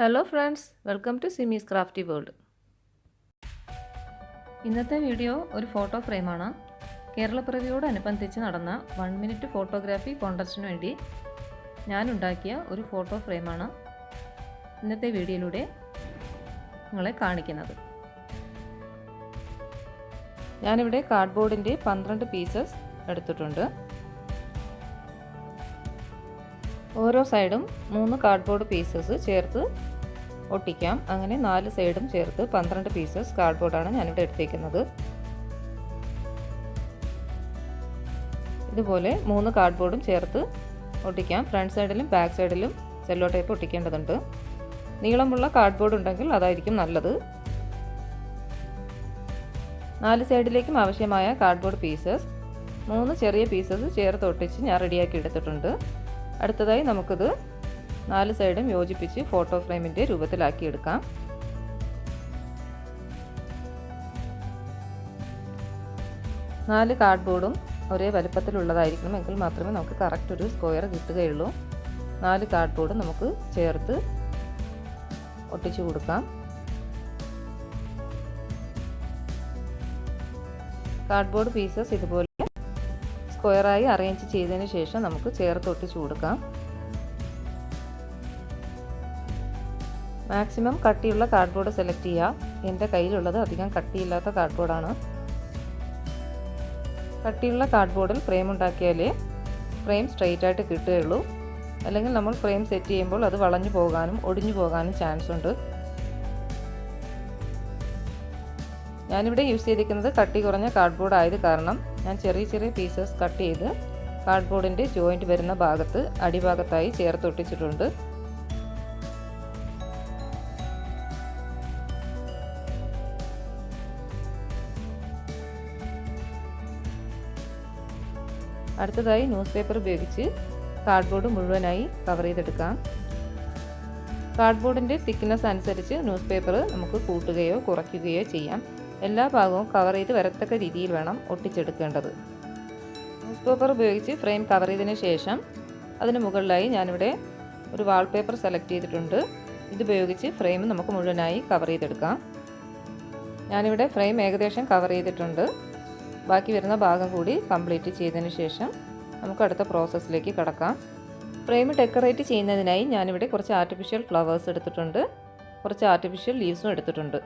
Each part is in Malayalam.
Hello friends, welcome to Simi's crafty world. ഇന്നത്തെ വീഡിയോ ഒരു ഫോട്ടോ ഫ്രെയിമാണ്. കേരളപ്പിറവിയോടനുബന്ധിച്ച് നടന്ന 1 മിനിറ്റ് ഫോട്ടോഗ്രാഫി കോൺടെസ്റ്റിന് വേണ്ടി ഞാനുണ്ടാക്കിയ ഒരു ഫോട്ടോ ഫ്രെയിമാണ് ഇന്നത്തെ വീഡിയോയിലൂടെ നിങ്ങളെ കാണിക്കുന്നത്. ഞാനിവിടെ കാർഡ്ബോർഡിൻ്റെ 12 പീസസ് എടുത്തിട്ടുണ്ട്. ഓരോ സൈഡും 3 കാർഡ്ബോർഡ് പീസസ് ചേർത്ത് ഒട്ടിക്കാം. അങ്ങനെ 4 സൈഡും ചേർത്ത് 12 പീസസ് കാർഡ്ബോർഡാണ് ഞാനിവിടെ എടുത്തേക്കുന്നത്. ഇതുപോലെ 3 കാർഡ്ബോർഡും ചേർത്ത് ഒട്ടിക്കാം. ഫ്രണ്ട് സൈഡിലും ബാക്ക് സൈഡിലും സെല്ലോ ടേപ്പ് ഒട്ടിക്കേണ്ടതുണ്ട്. നീളമുള്ള കാർഡ്ബോർഡ് ഉണ്ടെങ്കിൽ അതായിരിക്കും നല്ലത്. 4 സൈഡിലേക്കും ആവശ്യമായ കാർഡ്ബോർഡ് പീസസ് 3 ചെറിയ പീസസ് ചേർത്ത് ഒട്ടിച്ച് ഞാൻ റെഡിയാക്കി എടുത്തിട്ടുണ്ട്. അടുത്തതായി നമുക്കിത് 4 സൈഡും യോജിപ്പിച്ച് ഫോട്ടോ ഫ്രെയിമിൻ്റെ രൂപത്തിലാക്കിയെടുക്കാം. നാല് കാർഡ്ബോർഡും ഒരേ വലുപ്പത്തിലുള്ളതായിരിക്കണം, എങ്കിൽ മാത്രമേ നമുക്ക് കറക്റ്റ് ഒരു സ്ക്വയർ കിട്ടുകയുള്ളൂ. 4 കാർഡ്ബോർഡ് നമുക്ക് ചേർത്ത് ഒട്ടിച്ചു കൊടുക്കാം. കാർഡ്ബോർഡ് പീസസ് ഇതുപോലെ സ്ക്വയറായി അറേഞ്ച് ചെയ്തതിന് ശേഷം നമുക്ക് ചേർത്ത് ഒട്ടിച്ചു കൊടുക്കാം. മാക്സിമം കട്ടിയുള്ള കാർഡ്ബോർഡ് സെലക്ട് ചെയ്യുക. എൻ്റെ കയ്യിലുള്ളത് അധികം കട്ടിയില്ലാത്ത കാർഡ്ബോർഡാണ്. കട്ടിയുള്ള കാർഡ്ബോർഡിൽ ഫ്രെയിം ഉണ്ടാക്കിയാലേ ഫ്രെയിം സ്ട്രെയിറ്റ് ആയിട്ട് കിട്ടുകയുള്ളൂ. അല്ലെങ്കിൽ നമ്മൾ ഫ്രെയിം സെറ്റ് ചെയ്യുമ്പോൾ അത് വളഞ്ഞു പോകാനും ഒടിഞ്ഞു പോകാനും ചാൻസ് ഉണ്ട്. ഞാനിവിടെ യൂസ് ചെയ്തിരിക്കുന്നത് കട്ടി കുറഞ്ഞ കാർഡ്ബോർഡ് ആയത് കാരണം ഞാൻ ചെറിയ ചെറിയ പീസസ് കട്ട് ചെയ്ത് കാർഡ്ബോർഡിൻ്റെ ജോയിൻറ്റ് വരുന്ന ഭാഗത്ത് അടിഭാഗത്തായി ചേർത്ത് ഒട്ടിച്ചിട്ടുണ്ട്. അടുത്തതായി ന്യൂസ് പേപ്പർ ഉപയോഗിച്ച് കാർഡ്ബോർഡ് മുഴുവനായി കവർ ചെയ്തെടുക്കാം. കാർഡ്ബോർഡിൻ്റെ തിക്നെസ് അനുസരിച്ച് ന്യൂസ് പേപ്പർ നമുക്ക് കൂട്ടുകയോ കുറയ്ക്കുകയോ ചെയ്യാം. എല്ലാ ഭാഗവും കവർ ചെയ്ത് വരത്തക്ക രീതിയിൽ വേണം ഒട്ടിച്ചെടുക്കേണ്ടത്. ന്യൂസ് പേപ്പർ ഉപയോഗിച്ച് ഫ്രെയിം കവർ ചെയ്തതിന് ശേഷം അതിന് മുകളിലായി ഞാനിവിടെ ഒരു വാൾപേപ്പർ സെലക്ട് ചെയ്തിട്ടുണ്ട്. ഇതുപയോഗിച്ച് ഫ്രെയിം നമുക്ക് മുഴുവനായി കവർ ചെയ്തെടുക്കാം. ഞാനിവിടെ ഫ്രെയിം ഏകദേശം കവർ ചെയ്തിട്ടുണ്ട്. ബാക്കി വരുന്ന ഭാഗം കൂടി കംപ്ലീറ്റ് ചെയ്തതിന് ശേഷം നമുക്ക് അടുത്ത പ്രോസസ്സിലേക്ക് കടക്കാം. ഫ്രെയിം ഡെക്കറേറ്റ് ചെയ്യുന്നതിനായി ഞാനിവിടെ കുറച്ച് ആർട്ടിഫിഷ്യൽ ഫ്ലവേഴ്സ് എടുത്തിട്ടുണ്ട്. കുറച്ച് ആർട്ടിഫിഷ്യൽ ലീവ്സും എടുത്തിട്ടുണ്ട്.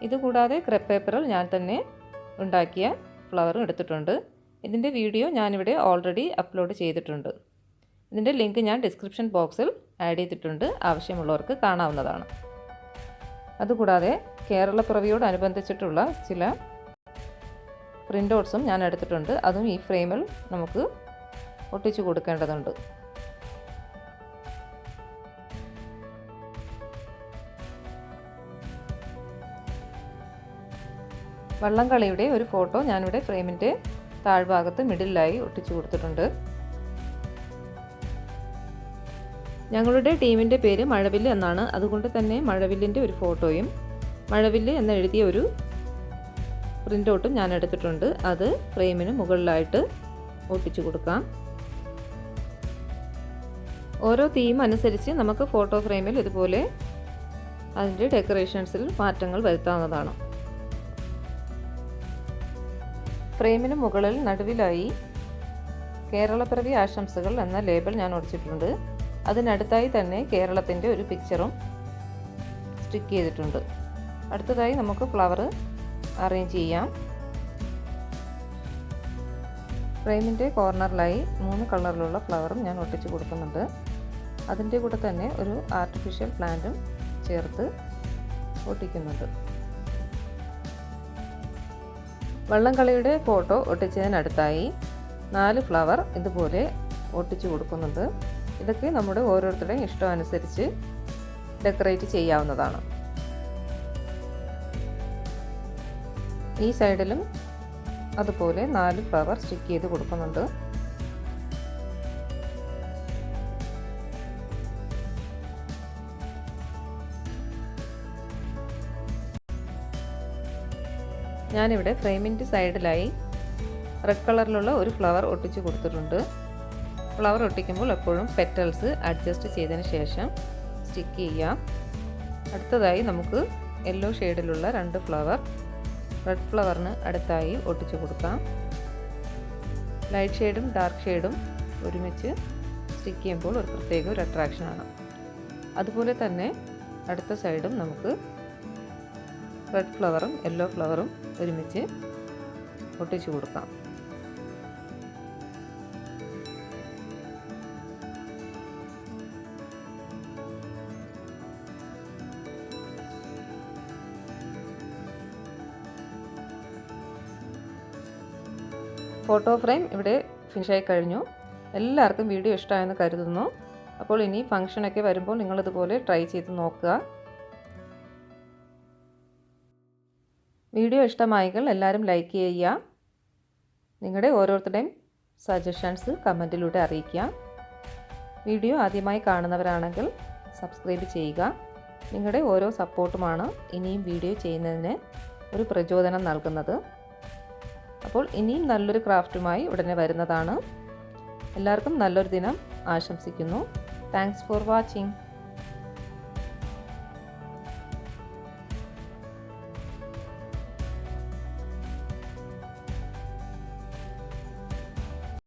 ഇതുകൂടാതെ ക്രെപ്പ് പേപ്പറിൽ ഞാൻ തന്നെ ഉണ്ടാക്കിയ ഫ്ലവറും എടുത്തിട്ടുണ്ട്. ഇതിൻ്റെ വീഡിയോ ഞാനിവിടെ ഓൾറെഡി അപ്ലോഡ് ചെയ്തിട്ടുണ്ട്. ഇതിൻ്റെ ലിങ്ക് ഞാൻ ഡിസ്ക്രിപ്ഷൻ ബോക്സിൽ ആഡ് ചെയ്തിട്ടുണ്ട്. ആവശ്യമുള്ളവർക്ക് കാണാവുന്നതാണ്. അതുകൂടാതെ കേരളപ്പിറവിയോടനുബന്ധിച്ചിട്ടുള്ള ചില പ്രിൻ്റ് ഔട്ട്സും ഞാൻ എടുത്തിട്ടുണ്ട്. അതും ഈ ഫ്രെയിമിൽ നമുക്ക് ഒട്ടിച്ചു കൊടുക്കേണ്ടതുണ്ട്. വള്ളംകളിയുടെ ഒരു ഫോട്ടോ ഞാനിവിടെ ഫ്രെയിമിൻ്റെ താഴ്ഭാഗത്ത് മിഡിലായി ഒട്ടിച്ചു കൊടുത്തിട്ടുണ്ട്. ഞങ്ങളുടെ ടീമിൻ്റെ പേര് മഴവില്ല് എന്നാണ്. അതുകൊണ്ട് തന്നെ മഴവില്ലിൻ്റെ ഒരു ഫോട്ടോയും മഴവില്ല് എന്നെഴുതിയ ഒരു പ്രിൻ്റ് ഔട്ടും ഞാൻ എടുത്തിട്ടുണ്ട്. അത് ഫ്രെയിമിന് മുകളിലായിട്ട് ഒട്ടിച്ചു കൊടുക്കാം. ഓരോ തീം അനുസരിച്ച് നമുക്ക് ഫോട്ടോ ഫ്രെയിമിൽ ഇതുപോലെ അതിൻ്റെ ഡെക്കറേഷൻസിൽ മാറ്റങ്ങൾ വരുത്താവുന്നതാണ്. ഫ്രെയിമിന് മുകളിൽ നടുവിലായി കേരളപ്പിറവി ആശംസകൾ എന്ന ലേബൽ ഞാൻ ഒട്ടിച്ചിട്ടുണ്ട്. അതിനടുത്തായി തന്നെ കേരളത്തിൻ്റെ ഒരു പിക്ചറും സ്റ്റിക്ക് ചെയ്തിട്ടുണ്ട്. അടുത്തതായി നമുക്ക് ഫ്ലവർ അറേഞ്ച് ചെയ്യാം. ഫ്രെയിമിൻ്റെ കോർണറിലായി 3 കളറിലുള്ള ഫ്ലവറും ഞാൻ ഒട്ടിച്ചു കൊടുക്കുന്നുണ്ട്. അതിൻ്റെ കൂടെ തന്നെ ഒരു ആർട്ടിഫിഷ്യൽ പ്ലാന്റും ചേർത്ത് ഒട്ടിക്കുന്നുണ്ട്. വള്ളംകളിയുടെ ഫോട്ടോ ഒട്ടിച്ചതിനടുത്തായി 4 ഫ്ലവർ ഇതുപോലെ ഒട്ടിച്ചു കൊടുക്കുന്നുണ്ട്. ഇതൊക്കെ നമ്മുടെ ഓരോരുത്തരുടെയും ഇഷ്ടമനുസരിച്ച് ഡെക്കറേറ്റ് ചെയ്യാവുന്നതാണ്. ഈ സൈഡിലും അതുപോലെ 4 ഫ്ലവർ സ്റ്റിക്ക് ചെയ്ത് കൊടുക്കുന്നുണ്ട്. ഞാനിവിടെ ഫ്രെയിമിൻ്റെ സൈഡിലായി റെഡ് കളറിലുള്ള ഒരു ഫ്ലവർ ഒട്ടിച്ചു കൊടുത്തിട്ടുണ്ട്. ഫ്ലവർ ഒട്ടിക്കുമ്പോൾ എപ്പോഴും പെറ്റൽസ് അഡ്ജസ്റ്റ് ചെയ്തതിന് ശേഷം സ്റ്റിക്ക് ചെയ്യാം. അടുത്തതായി നമുക്ക് യെല്ലോ ഷെയ്ഡിലുള്ള 2 ഫ്ലവർ റെഡ് ഫ്ലവറിന് അടുത്തായി ഒട്ടിച്ചു കൊടുക്കാം. ലൈറ്റ് ഷെയ്ഡും ഡാർക്ക് ഷെയ്ഡും ഒരുമിച്ച് സ്റ്റിക്ക് ചെയ്യുമ്പോൾ ഒരു പ്രത്യേക ഒരു അട്രാക്ഷനാണ്. അതുപോലെ തന്നെ അടുത്ത സൈഡും നമുക്ക് റെഡ് ഫ്ലവറും യെല്ലോ ഫ്ലവറും ഒരുമിച്ച് ഒട്ടിച്ചു കൊടുക്കാം. ഫോട്ടോ ഫ്രെയിം ഇവിടെ ഫിനിഷായി കഴിഞ്ഞു. എല്ലാവർക്കും വീഡിയോ ഇഷ്ടമായെന്ന് കരുതുന്നു. അപ്പോൾ ഇനി ഫംഗ്ഷനൊക്കെ വരുമ്പോൾ നിങ്ങളിതുപോലെ ട്രൈ ചെയ്ത് നോക്കുക. വീഡിയോ ഇഷ്ടമായെങ്കിൽ എല്ലാവരും ലൈക്ക് ചെയ്യുക. നിങ്ങളുടെ ഓരോരുത്തരുടെയും സജഷൻസ് കമൻറ്റിലൂടെ അറിയിക്കുക. വീഡിയോ ആദ്യമായി കാണുന്നവരാണെങ്കിൽ സബ്സ്ക്രൈബ് ചെയ്യുക. നിങ്ങളുടെ ഓരോ സപ്പോർട്ടുമാണ് ഇനിയും വീഡിയോ ചെയ്യുന്നതിന് ഒരു പ്രചോദനം നൽകുന്നത്. അപ്പോൾ ഇനിയും നല്ലൊരു ക്രാഫ്റ്റുമായി ഉടനെ വരുന്നതാണ്. എല്ലാവർക്കും നല്ലൊരു ദിനം ആശംസിക്കുന്നു. Thanks for watching.